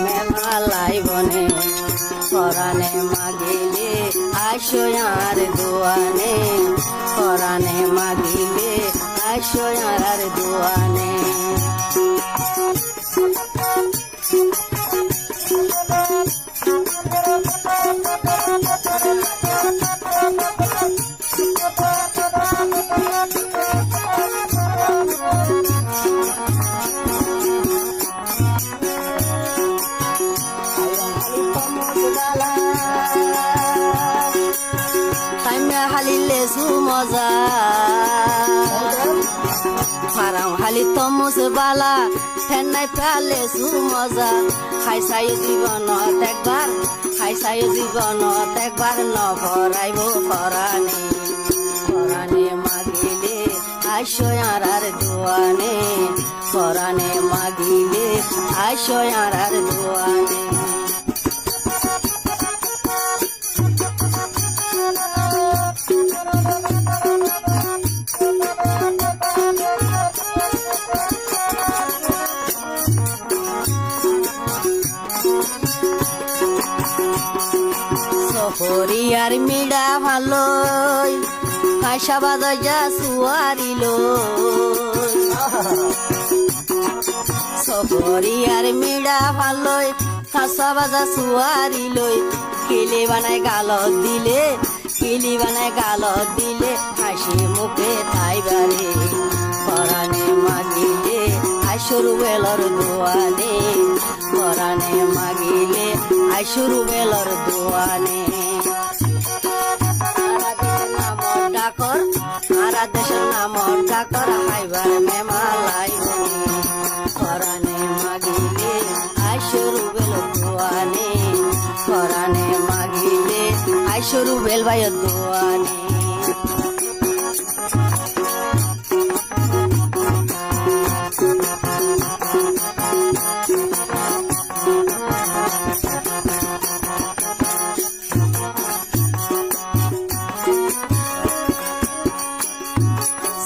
মেমালাই বনে পরাণে মাগিলে আইসো আর দোয়ানে পরাণে মাগিলে আইসো আর দোয়ানে হালিলে সুমজা ফারাম হালি তমুস বালা ঠেন্নাই ফেলে সুমজা খাইসাই জীবনত একবার খাইসাই জীবনত একবার নভরাইব পরাণে পরাণে মাগিলে আইসো আর দোয়ানে পরাণে মাগিলে আইসো আর দোয়ানে হরিয়ার মিডা ভালোই কাঁসা বাজা সুয়ারিল হরিয়ার মিডা ভালোই কাঁসা বাজা সুয়ারিল কেলে বানায় গালত দিলে কেলি বানায় গালত দিলে হাসি মুখে তাইবারে পরাণে মাগিলে আইসরু বেলর দোয়ানে পরাণে মাগিলে আইসরু বেলর দোয়ানে ডাকর আরা দেশের নাম ডাকর হাইবার মেমালাই পরাণে মাগিলে আইসরু বেলর দোয়ানে পরাণে মাগিলে আইসরু বেল ভাইয়ের দোয়ানে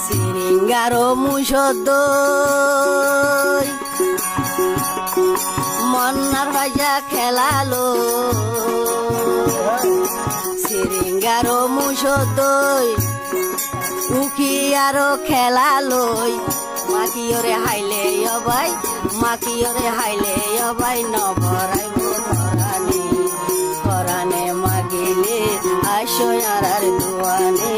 সিরিঙ্গারো মুসদ মন্নার ভাজা খেলালো সিরিঙ্গারো মুসদ উখি আরো খেলালই মাকিয়রে হাইলে অবাই মাকিয়রে হাইলে অবাই নভরাইব পরাণে পরাণে মাগিলে আইসো আর দোয়ানে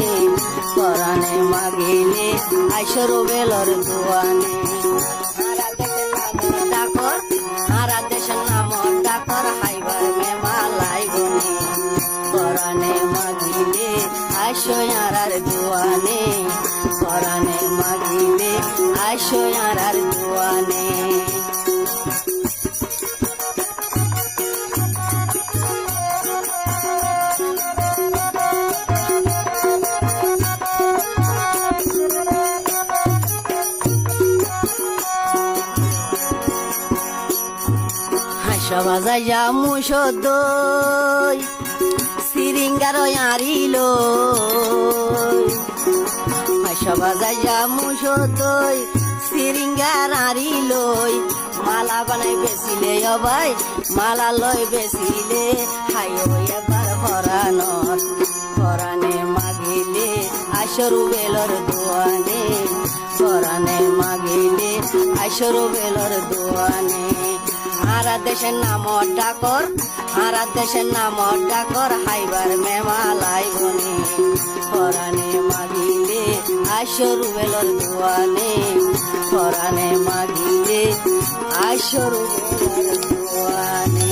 পরাণে মাগিলে আইসরু বেলর দোয়ানে ডাকর আরা দেশের নাম ডাকর হাইবার মেমালাই বনে পরাণে মাগিলে আইসো আর দোয়ানে পরাণে মাগিলে আইসো আর দোয়ানে বাজাইয়া মুসদ সিরিঙ্গার আরিল বাজাইয়া মুসদ সিরিঙ্গার আরিল মালা বানাই বেচিলে অবাই মালা লই বেচিলে হাইও এবার পরাণর পরাণে মাগিলে আইসরু বেলর দোয়ানে পরাণে মাগিলে আইসরু বেলর দোয়ানে আরা দেশের নাম ডাকর আরা দেশের নাম ডাকর হাইবার মেমালাই বনে পরাণে মাগিলে আইসরু বেলর দোয়ানে পরাণে মাগিলে আইসরু বেলর দোয়ানে